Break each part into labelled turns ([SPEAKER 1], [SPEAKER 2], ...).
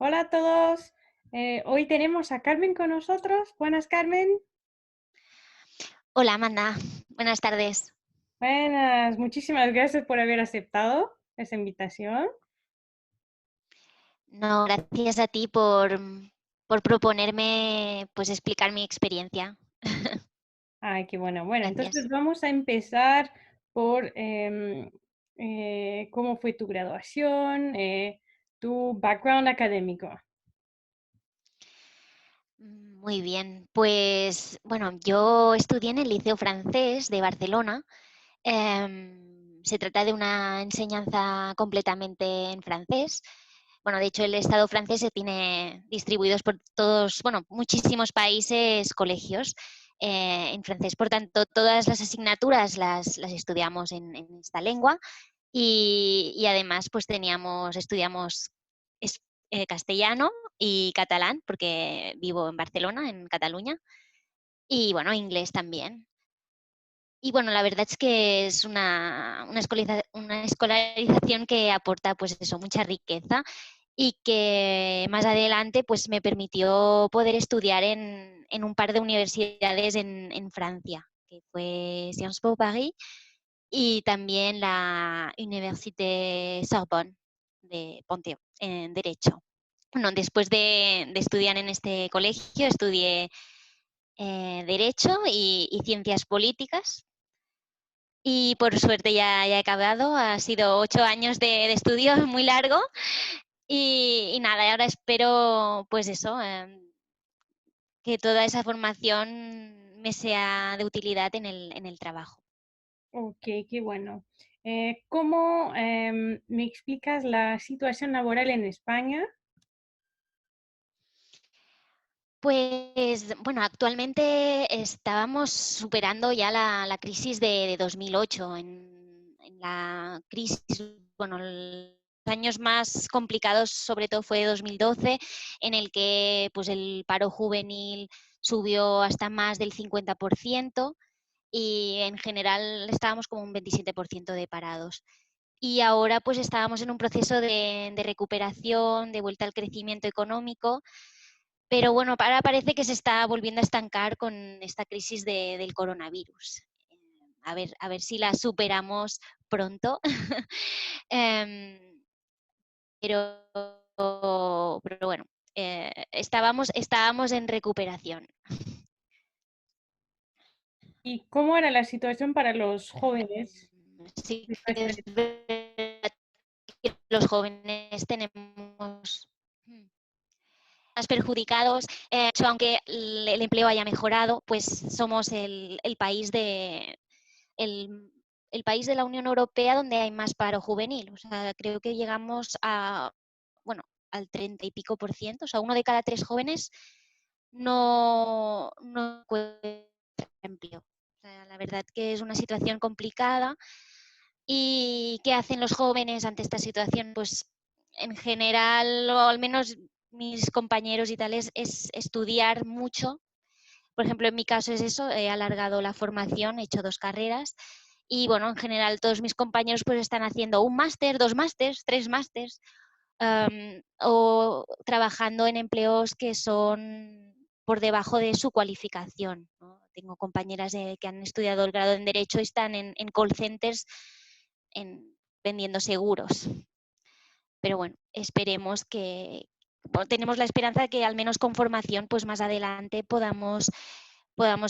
[SPEAKER 1] Hola a todos. Hoy tenemos a Carmen con nosotros. Buenas, Carmen.
[SPEAKER 2] Hola Amanda, buenas tardes.
[SPEAKER 1] Buenas, muchísimas gracias por haber aceptado esa invitación.
[SPEAKER 2] No, gracias a ti por proponerme pues explicar mi experiencia.
[SPEAKER 1] Ay, qué bueno. Bueno, entonces
[SPEAKER 2] Gracias.
[SPEAKER 1] vamos a empezar por cómo fue tu graduación, tu background académico.
[SPEAKER 2] Muy bien, pues bueno, yo estudié en el Liceo Francés de Barcelona. Se trata de una enseñanza completamente en francés. Bueno, de hecho el Estado francés se tiene distribuidos por todos, bueno, muchísimos países, colegios en francés. Por tanto, todas las asignaturas las estudiamos en esta lengua. Y además, pues estudiamos es- castellano y catalán, porque vivo en Barcelona, en Cataluña, y bueno, inglés también. Y bueno, la verdad es que es una escolarización que aporta pues eso, mucha riqueza y que más adelante pues me permitió poder estudiar en un par de universidades en Francia, que fue Sciences Po Paris y también la Université Sorbonne de Ponteu, en Derecho. Bueno, después de estudiar en este colegio, estudié Derecho y Ciencias Políticas. Y por suerte ya he acabado. Ha sido 8 años de estudio, muy largo. Y nada, ahora espero, pues eso, que toda esa formación me sea de utilidad en el trabajo.
[SPEAKER 1] Ok, qué bueno. ¿Cómo me explicas la situación laboral en España?
[SPEAKER 2] Pues bueno, actualmente estábamos superando ya la crisis de 2008. En la crisis, bueno, los años más complicados sobre todo fue 2012, en el que pues, el paro juvenil subió hasta más del 50% y en general estábamos como un 27% de parados. Y ahora pues estábamos en un proceso de recuperación, de vuelta al crecimiento económico, pero bueno, ahora parece que se está volviendo a estancar con esta crisis del coronavirus. A ver si la superamos pronto. Em, pero bueno, estábamos en recuperación.
[SPEAKER 1] ¿Y cómo era la situación para los jóvenes?
[SPEAKER 2] Sí
[SPEAKER 1] Después
[SPEAKER 2] que
[SPEAKER 1] de-
[SPEAKER 2] es verdad que los jóvenes tenemos más perjudicados. De hecho, aunque el empleo haya mejorado, pues somos el, el país de la Unión Europea donde hay más paro juvenil. O sea, creo que llegamos bueno, al 30 y pico por ciento. O sea, uno de cada tres jóvenes no encuentra empleo. O sea, la verdad que es una situación complicada. ¿Y qué hacen los jóvenes ante esta situación? Pues en general, o al menos mis compañeros y tal, es estudiar mucho. Por ejemplo, en mi caso es eso, he alargado la formación, he hecho 2 carreras y bueno, en general todos mis compañeros pues están haciendo un máster, 2 másters, 3 másters, o trabajando en empleos que son por debajo de su cualificación, ¿no? Tengo compañeras que han estudiado el grado en Derecho y están en call centers vendiendo seguros. Pero bueno, esperemos bueno, tenemos la esperanza de que al menos con formación, pues más adelante podamos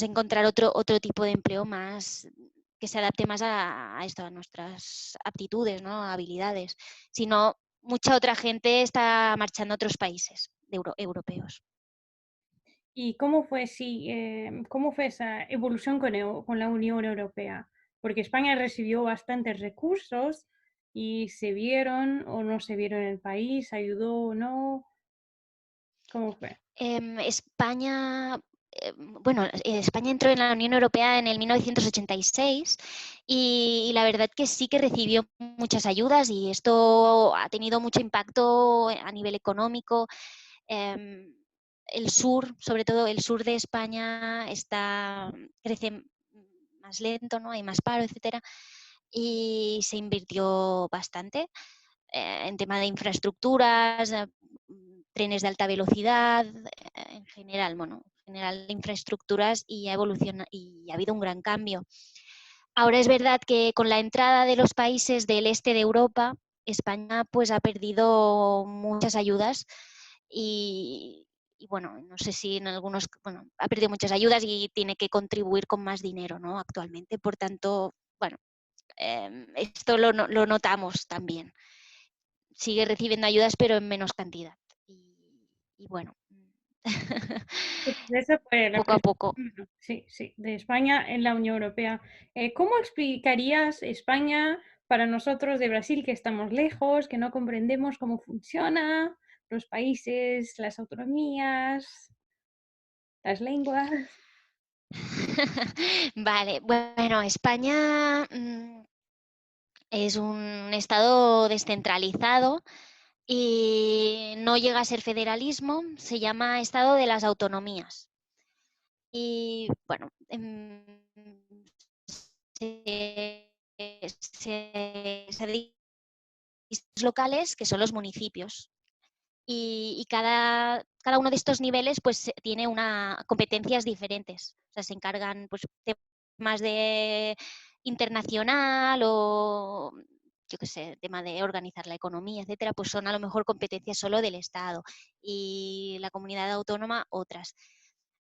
[SPEAKER 2] encontrar otro tipo de empleo más que se adapte más a esto, a nuestras aptitudes, ¿no? Habilidades. Si no, mucha otra gente está marchando a otros países europeos.
[SPEAKER 1] ¿Y cómo fue, sí, cómo fue esa evolución con la Unión Europea? Porque España recibió bastantes recursos y se vieron o no se vieron en el país, ayudó o no, ¿cómo fue?
[SPEAKER 2] España entró en la Unión Europea en el 1986 y la verdad que sí que recibió muchas ayudas y esto ha tenido mucho impacto a nivel económico. Em, el sur, sobre todo el sur de España, crece más lento, ¿no? Hay más paro, etcétera, y se invirtió bastante en tema de infraestructuras, trenes de alta velocidad, en general, bueno, en general infraestructuras y ha evolucionado y ha habido un gran cambio. Ahora es verdad que con la entrada de los países del este de Europa, España pues ha perdido muchas ayudas y bueno, no sé si en algunos, bueno, ha perdido muchas ayudas y tiene que contribuir con más dinero, ¿no? Actualmente, por tanto, bueno, esto lo notamos también. Sigue recibiendo ayudas, pero en menos cantidad. Y bueno,
[SPEAKER 1] Sí, pues esa fue la
[SPEAKER 2] poco a poco.
[SPEAKER 1] presentación, sí, sí, de España en la Unión Europea. ¿Cómo explicarías España para nosotros de Brasil, que estamos lejos, que no comprendemos cómo funciona los países, las autonomías, las lenguas?
[SPEAKER 2] Vale, bueno, España es un estado descentralizado y no llega a ser federalismo, se llama Estado de las Autonomías. Y bueno, se, se divide en locales que son los municipios. Y cada uno de estos niveles pues tiene competencias diferentes. O sea, se encargan pues temas de internacional o yo qué sé, tema de organizar la economía, etcétera, pues son a lo mejor competencias solo del Estado y la comunidad autónoma otras.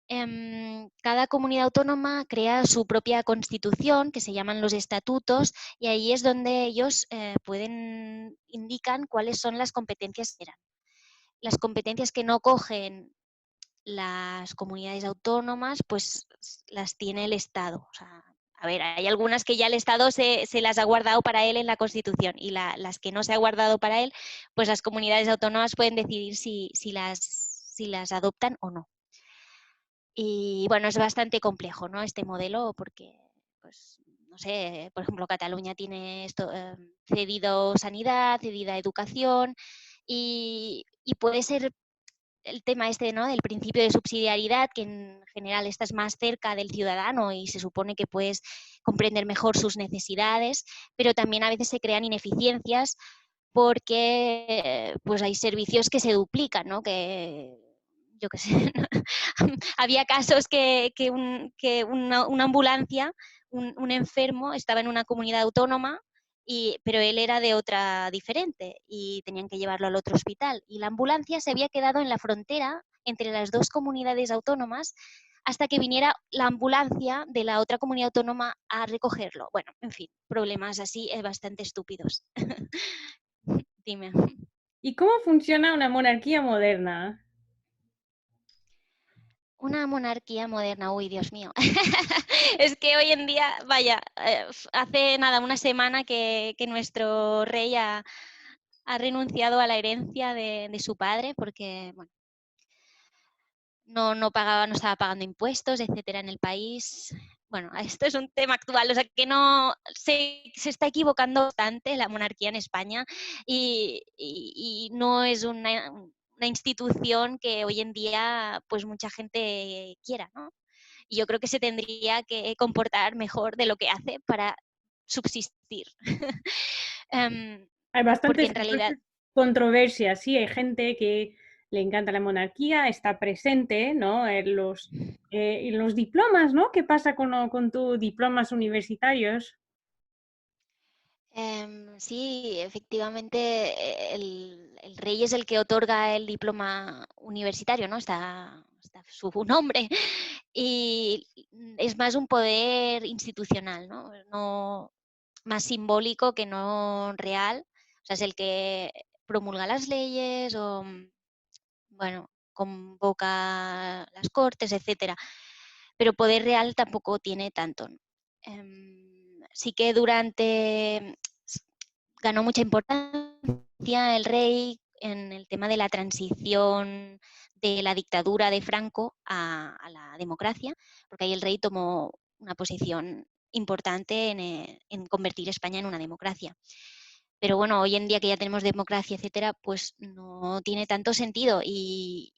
[SPEAKER 2] Cada comunidad autónoma crea su propia constitución, que se llaman los estatutos, y ahí es donde ellos indican cuáles son las competencias que eran. Las competencias que no cogen las comunidades autónomas, pues las tiene el Estado. O sea, a ver, hay algunas que ya el Estado se las ha guardado para él en la Constitución y las que no se ha guardado para él, pues las comunidades autónomas pueden decidir si las adoptan o no. Y bueno, es bastante complejo, ¿no? Este modelo porque, pues, no sé, por ejemplo, Cataluña tiene cedido sanidad, cedida educación y puede ser el tema este, ¿no? Del principio de subsidiariedad, que en general estás más cerca del ciudadano y se supone que puedes comprender mejor sus necesidades, pero también a veces se crean ineficiencias porque pues hay servicios que se duplican, ¿no? Que yo qué sé, había casos que una ambulancia, un enfermo estaba en una comunidad autónoma pero él era de otra diferente y tenían que llevarlo al otro hospital. Y la ambulancia se había quedado en la frontera entre las dos comunidades autónomas hasta que viniera la ambulancia de la otra comunidad autónoma a recogerlo. Bueno, en fin, problemas así bastante estúpidos. Dime.
[SPEAKER 1] ¿Y cómo funciona una monarquía moderna?
[SPEAKER 2] Una monarquía moderna, uy, Dios mío. Es que hoy en día, vaya, hace nada, una semana que nuestro rey ha renunciado a la herencia de su padre porque bueno, no pagaba, no estaba pagando impuestos, etcétera, en el país. Bueno, esto es un tema actual, o sea que no se está equivocando bastante la monarquía en España y no es una institución que hoy en día pues mucha gente quiera, ¿no? Y yo creo que se tendría que comportar mejor de lo que hace para subsistir. um,
[SPEAKER 1] Hay
[SPEAKER 2] porque en
[SPEAKER 1] bastantes
[SPEAKER 2] realidad
[SPEAKER 1] controversias, sí, hay gente que le encanta la monarquía, está presente, ¿no? En los diplomas, ¿no? ¿Qué pasa con tus diplomas universitarios?
[SPEAKER 2] Sí, efectivamente, el rey es el que otorga el diploma universitario, ¿no? Está su nombre. Y es más un poder institucional, ¿no? Más simbólico que no real. O sea, es el que promulga las leyes o, bueno, convoca las cortes, etcétera. Pero poder real tampoco tiene tanto, ¿no? Sí que ganó mucha importancia el rey en el tema de la transición de la dictadura de Franco a la democracia, porque ahí el rey tomó una posición importante en convertir España en una democracia. Pero bueno, hoy en día que ya tenemos democracia, etcétera, pues no tiene tanto sentido y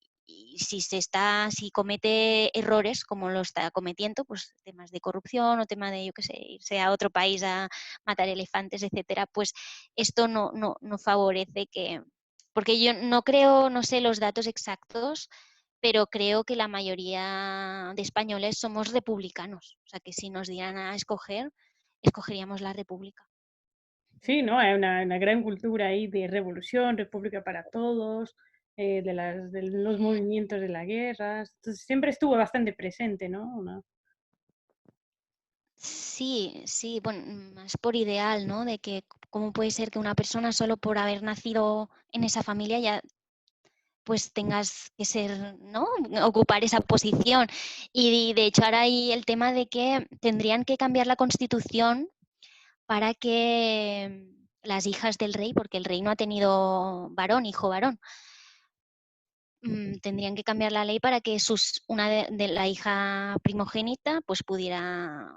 [SPEAKER 2] si comete errores como lo está cometiendo, pues temas de corrupción o tema de, yo qué sé, irse a otro país a matar elefantes, etcétera, pues esto no favorece Porque yo no creo, no sé los datos exactos, pero creo que la mayoría de españoles somos republicanos. O sea, que si nos dieran a escoger, escogeríamos la república.
[SPEAKER 1] Sí, ¿no? Hay una gran cultura ahí de revolución, república para todos, de los movimientos de la guerra. Entonces, siempre estuvo bastante presente, ¿no?
[SPEAKER 2] Sí, sí, bueno, más por ideal, ¿no? De que cómo puede ser que una persona solo por haber nacido en esa familia ya pues tengas que ser, ¿no? Ocupar esa posición. Y de hecho ahora hay el tema de que tendrían que cambiar la constitución para que las hijas del rey, porque el rey no ha tenido varón, hijo varón, tendrían que cambiar la ley para que una de la hija primogénita pues pudiera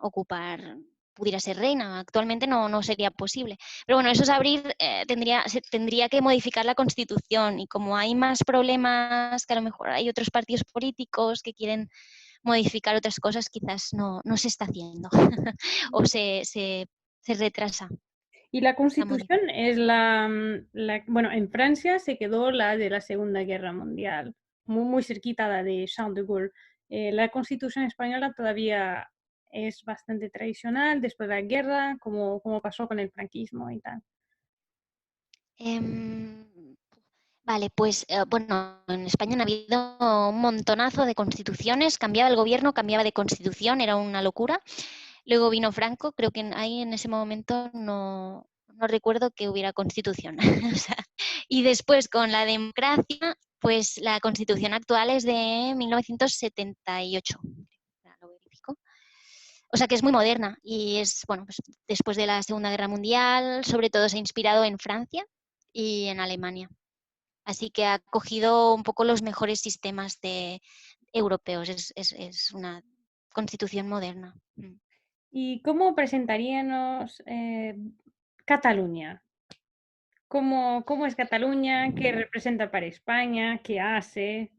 [SPEAKER 2] ser reina. Actualmente no sería posible. Pero bueno, eso es abrir, se tendría que modificar la Constitución y como hay más problemas, que a lo mejor hay otros partidos políticos que quieren modificar otras cosas, quizás no se está haciendo o se retrasa
[SPEAKER 1] Y la
[SPEAKER 2] esta
[SPEAKER 1] Constitución
[SPEAKER 2] modificación.
[SPEAKER 1] es bueno, en Francia se quedó la de la Segunda Guerra Mundial, muy cerquita la de Charles de Gaulle. La Constitución española todavía es bastante tradicional después de la guerra, como pasó con el franquismo y tal.
[SPEAKER 2] Em, Vale, pues bueno, en España han habido un montonazo de constituciones, cambiaba el gobierno, cambiaba de constitución, era una locura. Luego vino Franco, creo que ahí en ese momento no recuerdo que hubiera constitución. O sea, y después con la democracia, pues la constitución actual es de 1978. Ahora lo verifico. O sea que es muy moderna y es, bueno, pues después de la Segunda Guerra Mundial, sobre todo se ha inspirado en Francia y en Alemania. Así que ha cogido un poco los mejores sistemas europeos. Es una constitución moderna.
[SPEAKER 1] ¿Y cómo presentaríamos Cataluña? ¿Cómo es Cataluña? ¿Qué representa para España? ¿Qué hace?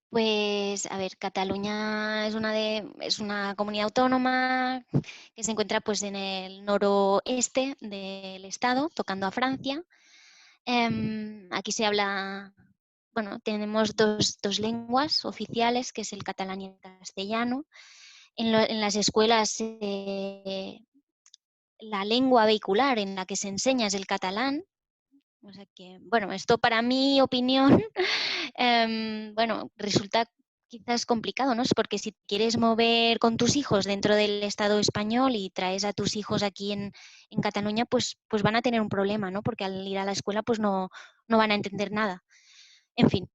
[SPEAKER 2] Pues, a ver, Cataluña es una comunidad autónoma que se encuentra pues, en el noroeste del estado, tocando a Francia. Aquí se habla, bueno, tenemos dos lenguas oficiales, que es el catalán y el castellano. En las escuelas la lengua vehicular en la que se enseña es el catalán. O sea que, bueno, esto para mi opinión, bueno, resulta quizás complicado, ¿no? Porque si quieres mover con tus hijos dentro del Estado español y traes a tus hijos aquí en Cataluña, pues van a tener un problema, ¿no? Porque al ir a la escuela, pues no van a entender nada. En fin,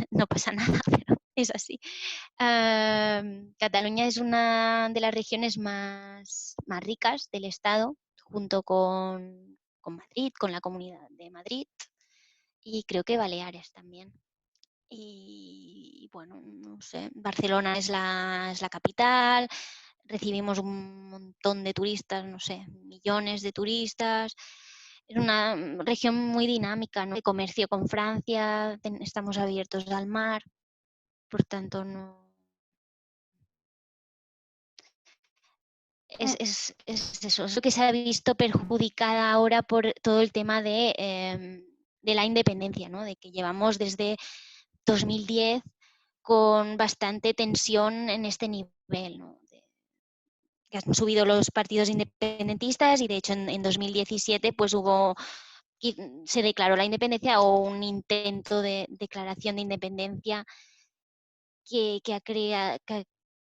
[SPEAKER 2] no pasa nada, pero es así. Cataluña es una de las regiones más ricas del Estado, junto con Madrid, con la Comunidad de Madrid y creo que Baleares también. Y bueno, no sé, Barcelona es la capital, recibimos un montón de turistas, no sé, millones de turistas. Es una región muy dinámica, ¿no? De comercio con Francia, estamos abiertos al mar, por tanto no. Es eso, es lo que se ha visto perjudicada ahora por todo el tema de la independencia, ¿no? De que llevamos desde 2010 con bastante tensión en este nivel, ¿no? Que han subido los partidos independentistas y de hecho en 2017 pues se declaró la independencia o un intento de declaración de independencia que ha creado,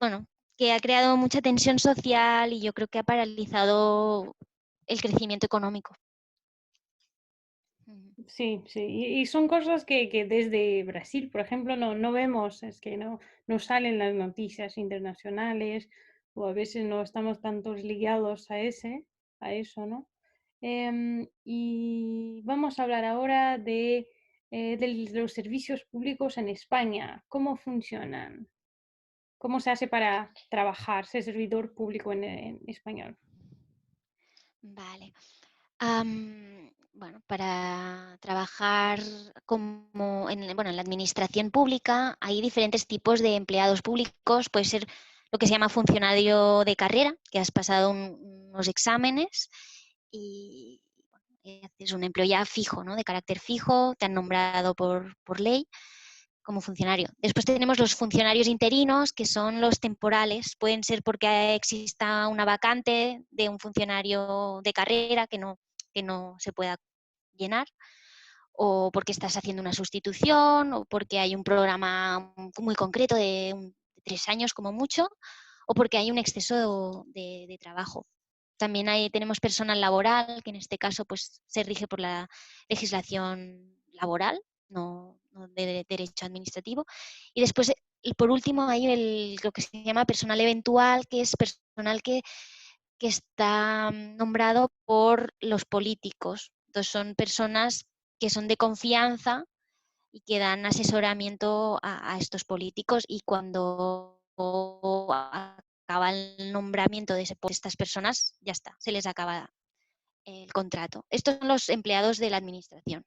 [SPEAKER 2] bueno, que ha creado mucha tensión social y yo creo que ha paralizado el crecimiento económico.
[SPEAKER 1] Sí, sí, y son cosas que desde Brasil, por ejemplo, no vemos, es que no salen las noticias internacionales o a veces no estamos tantos ligados a eso, ¿no? Y vamos a hablar ahora de los servicios públicos en España. ¿Cómo funcionan? ¿Cómo se hace para trabajar, ser servidor público en español?
[SPEAKER 2] Vale. Bueno, para trabajar bueno, en la administración pública hay diferentes tipos de empleados públicos. Puede ser lo que se llama funcionario de carrera, que has pasado unos exámenes y es un empleo ya fijo, ¿no? De carácter fijo, te han nombrado por ley como funcionario. Después tenemos los funcionarios interinos, que son los temporales. Pueden ser porque exista una vacante de un funcionario de carrera que no se pueda llenar, o porque estás haciendo una sustitución, o porque hay un programa muy concreto de 3 años como mucho, o porque hay un exceso de trabajo. También tenemos personal laboral, que en este caso pues, se rige por la legislación laboral, no de derecho administrativo. Y después, por último, hay lo que se llama personal eventual, que es personal que está nombrado por los políticos. Entonces, son personas que son de confianza y que dan asesoramiento a estos políticos, y cuando acaba el nombramiento de estas personas, ya está, se les acaba el contrato. Estos son los empleados de la administración.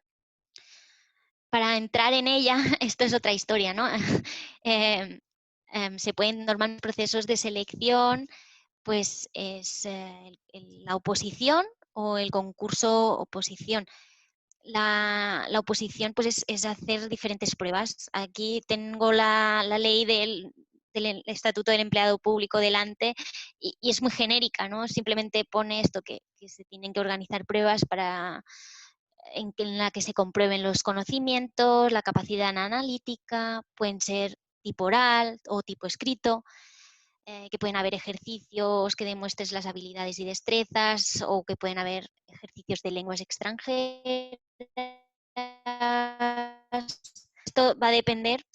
[SPEAKER 2] Para entrar en ella, esto es otra historia, ¿no? Se pueden normar procesos de selección, pues es la oposición o el concurso oposición. La oposición pues es hacer diferentes pruebas. Aquí tengo la ley del Estatuto del Empleado Público delante y es muy genérica, ¿no? Simplemente pone esto, que se tienen que organizar pruebas en la que se comprueben los conocimientos, la capacidad analítica, pueden ser tipo oral o tipo escrito, que pueden haber ejercicios que demuestres las habilidades y destrezas, o que pueden haber ejercicios de lenguas extranjeras. Esto va a depender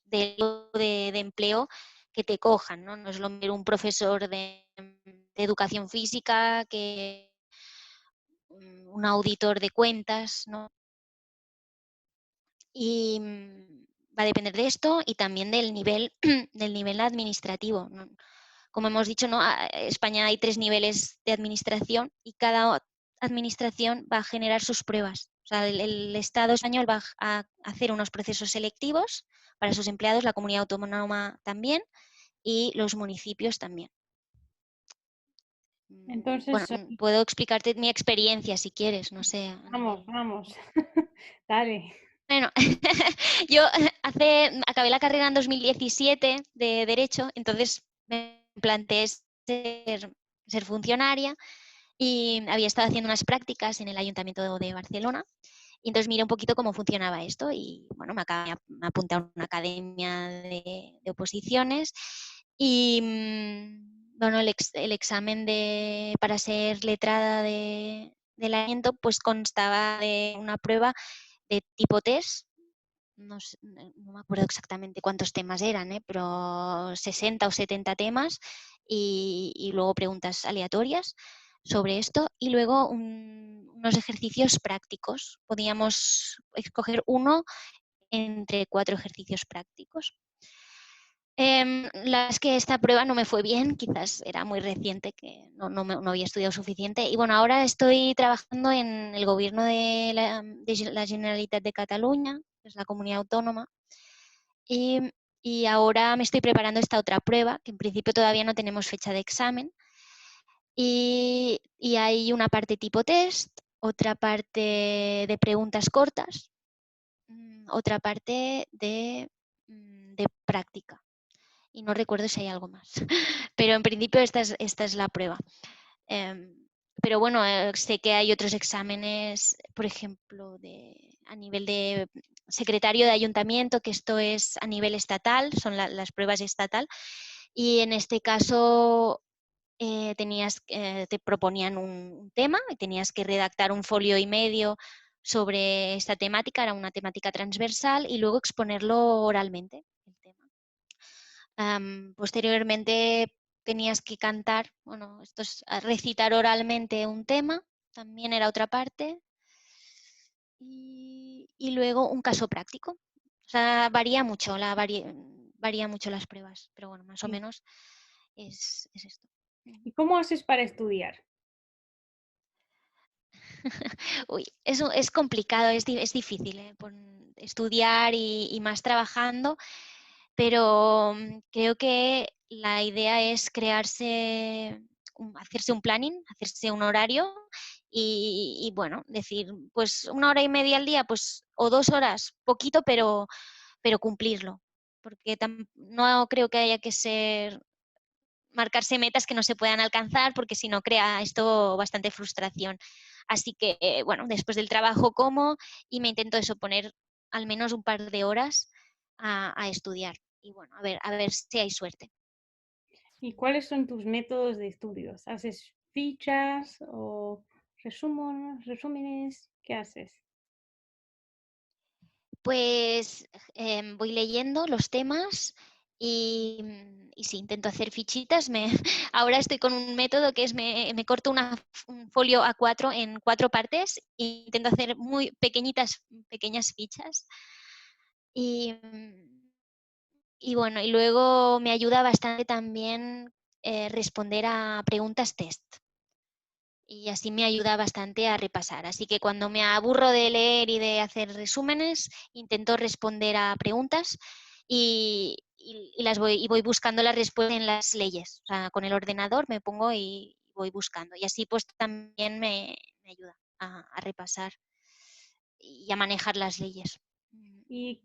[SPEAKER 2] del de empleo que te cojan, ¿no? No es lo mismo un profesor de educación física que un auditor de cuentas, ¿no? Y va a depender de esto y también del nivel, del nivel administrativo, ¿no? Como hemos dicho, ¿no? En España hay 3 niveles de administración y cada administración va a generar sus pruebas. O sea, el Estado español va a hacer unos procesos selectivos para sus empleados, la comunidad autónoma también y los municipios también. Bueno,
[SPEAKER 1] Entonces,
[SPEAKER 2] puedo explicarte mi experiencia si quieres, no sé.
[SPEAKER 1] vamos, dale.
[SPEAKER 2] Bueno, yo acabé la carrera en 2017 de Derecho, entonces me planteé ser funcionaria y había estado haciendo unas prácticas en el Ayuntamiento de Barcelona, y entonces miré un poquito cómo funcionaba esto y bueno, me apunté a una academia de oposiciones y bueno, el examen para ser letrada del ayuntamiento pues constaba de una prueba de tipo test. No me acuerdo exactamente cuántos temas eran, pero 60 o 70 temas y luego preguntas aleatorias sobre esto y luego unos ejercicios prácticos. Podíamos escoger uno entre 4 ejercicios prácticos. La verdad es que esta prueba no me fue bien, quizás era muy reciente, que no había estudiado suficiente. Y bueno, ahora estoy trabajando en el gobierno de la Generalitat de Cataluña, que es la comunidad autónoma, y ahora me estoy preparando esta otra prueba, que en principio todavía no tenemos fecha de examen. Y hay una parte tipo test, otra parte de preguntas cortas, otra parte de práctica. Y no recuerdo si hay algo más. Pero en principio esta es la prueba. Pero bueno, sé que hay otros exámenes, por ejemplo, a nivel de secretario de ayuntamiento, que esto es a nivel estatal, son las pruebas estatal. Y en este caso te proponían un tema y tenías que redactar un folio y medio sobre esta temática, era una temática transversal, y luego exponerlo oralmente, el tema. Posteriormente tenías que cantar, bueno, esto es recitar oralmente un tema, también era otra parte, y luego un caso práctico. O sea, varía mucho las pruebas, pero bueno, más o
[SPEAKER 1] Sí.
[SPEAKER 2] menos es esto.
[SPEAKER 1] ¿Y cómo haces para estudiar?
[SPEAKER 2] Uy, eso es complicado, es difícil estudiar y más trabajando, pero creo que la idea es hacerse un planning, hacerse un horario y bueno, decir, pues 1 hora y media al día, pues, o 2 horas, poquito, pero cumplirlo. Porque no creo que haya que marcarse metas que no se puedan alcanzar, porque si no crea esto bastante frustración. Así que, bueno, después del trabajo como y me intento eso, poner al menos un par de horas a estudiar. Y bueno, a ver si hay suerte.
[SPEAKER 1] ¿Y cuáles son tus métodos de estudios? ¿Haces fichas o resúmenes? ¿Qué haces?
[SPEAKER 2] Pues voy leyendo los temas y sí, intento hacer fichitas. Ahora estoy con un método que es me corto un folio A4 en 4 partes e intento hacer muy pequeñas fichas. Y, y bueno, y luego me ayuda bastante también responder a preguntas test. Y así me ayuda bastante a repasar. Así que cuando me aburro de leer y de hacer resúmenes, intento responder a preguntas y voy buscando las respuestas en las leyes. O sea, con el ordenador me pongo y voy buscando. Y así pues también me ayuda a repasar y a manejar las leyes.
[SPEAKER 1] ¿Y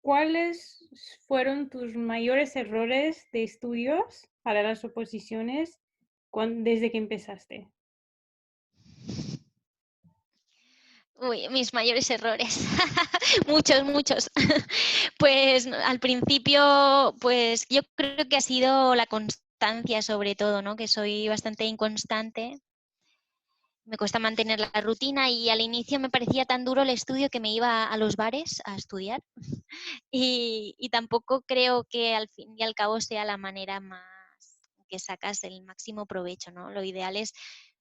[SPEAKER 1] cuáles fueron tus mayores errores de estudios para las oposiciones desde que empezaste?
[SPEAKER 2] Uy, mis mayores errores. Muchos, muchos. Pues al principio, pues yo creo que ha sido la constancia sobre todo, ¿no? Que soy bastante inconstante. Me cuesta mantener la rutina y al inicio me parecía tan duro el estudio que me iba a los bares a estudiar. Y tampoco creo que al fin y al cabo sea la manera más que sacas el máximo provecho, ¿no? Lo ideal es,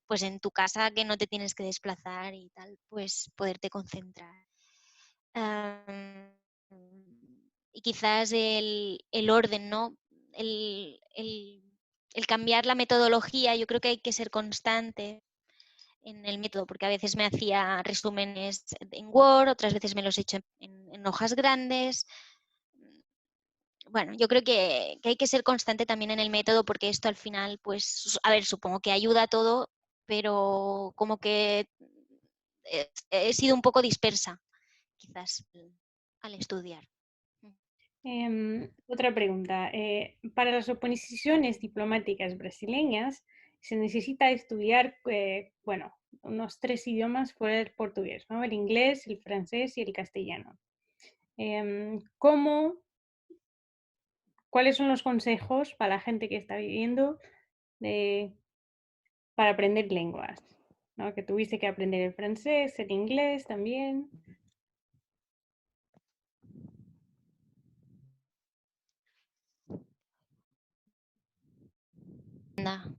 [SPEAKER 2] pues en tu casa que no te tienes que desplazar y tal, pues poderte concentrar. Am, y quizás el orden, ¿no? El, el- el cambiar la metodología, yo creo que hay que ser constante en el método, porque a veces me hacía resúmenes en Word, otras veces me los he hecho en hojas grandes. Bueno, yo creo que hay que ser constante también en el método, porque esto al final, pues, a ver, supongo que ayuda a todo, pero como que he sido un poco dispersa, quizás, al estudiar.
[SPEAKER 1] Otra pregunta. Para las oposiciones diplomáticas brasileñas se necesita estudiar, bueno, unos 3 idiomas fuera del portugués, ¿no? El inglés, el francés y el castellano. ¿Cómo ¿Cuáles son los consejos para la gente que está viviendo para aprender lenguas? ¿No? Que tuviste que aprender el francés, el inglés también.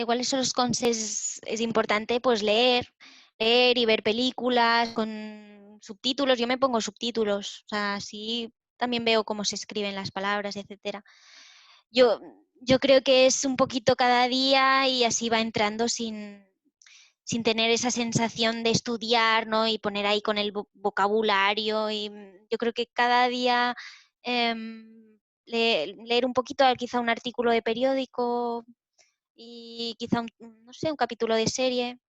[SPEAKER 2] ¿Cuáles son los consejos? Es importante pues leer y ver películas con subtítulos. Yo me pongo subtítulos, o sea, así también veo cómo se escriben las palabras, etcétera. Yo, yo creo que es un poquito cada día y así va entrando sin tener esa sensación de estudiar, ¿no? Y poner ahí con el vocabulario. Y yo creo que cada día leer un poquito, quizá un artículo de periódico y quizá no sé, un capítulo de serie.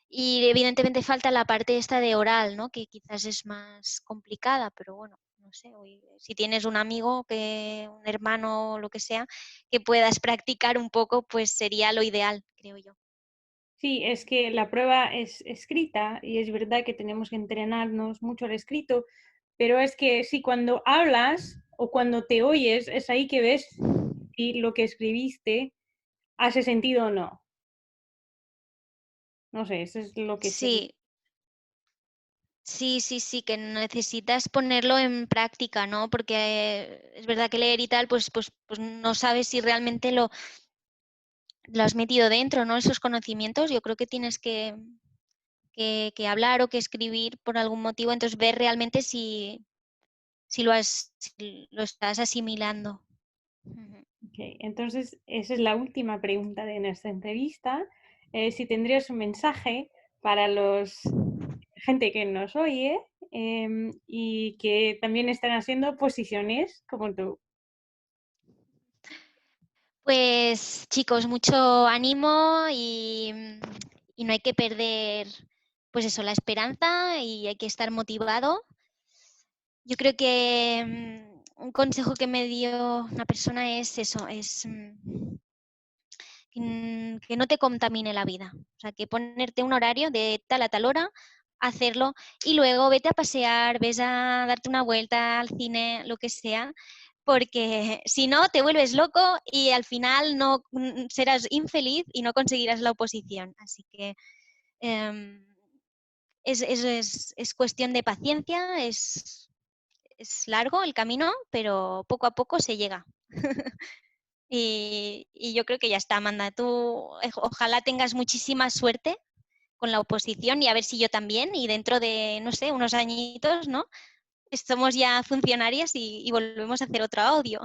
[SPEAKER 2] Y evidentemente falta la parte esta de oral, ¿no? Que quizás es más complicada, pero bueno, no sé, si tienes un amigo, un hermano o lo que sea, que puedas practicar un poco, pues sería lo ideal, creo yo.
[SPEAKER 1] Sí, es que la prueba es escrita y es verdad que tenemos que entrenarnos mucho al escrito, pero es que sí, cuando hablas o cuando te oyes, es ahí que ves si lo que escribiste hace sentido o no. No sé, eso es lo que sé.
[SPEAKER 2] Sí, sí, sí, sí, que necesitas ponerlo en práctica, ¿no? Porque es verdad que leer y tal, pues no sabes si realmente lo has metido dentro, ¿no? Esos conocimientos, yo creo que tienes que hablar o que escribir por algún motivo, entonces ver realmente si lo estás asimilando. Ujú.
[SPEAKER 1] Ok, entonces, esa es la última pregunta de nuestra entrevista. Si tendrías un mensaje para los gente que nos oye y que también están haciendo posiciones como tú.
[SPEAKER 2] Pues chicos, mucho ánimo y no hay que perder pues eso, la esperanza y hay que estar motivado. Yo creo que un consejo que me dio una persona es eso, es que no te contamine la vida. O sea, que ponerte un horario de tal a tal hora, hacerlo y luego vete a pasear, ves a darte una vuelta al cine, lo que sea, porque si no te vuelves loco y al final no serás infeliz y no conseguirás la oposición. Así que eh, es cuestión de paciencia, es largo el camino, pero poco a poco se llega. Y yo creo que ya está, Amanda. Tú ojalá tengas muchísima suerte con la oposición y a ver si yo también. Y dentro de, no sé, unos añitos, ¿no? Somos ya funcionarias y volvemos a hacer otro audio.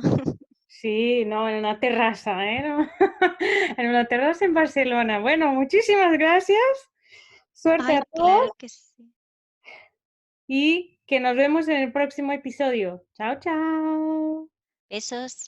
[SPEAKER 1] Sí, no, en una terraza, ¿eh? ¿No? En una terraza en Barcelona. Bueno, muchísimas gracias. Suerte
[SPEAKER 2] Ay,
[SPEAKER 1] a todos
[SPEAKER 2] claro que sí.
[SPEAKER 1] y que nos vemos en el próximo episodio. Chao, chao.
[SPEAKER 2] Besos.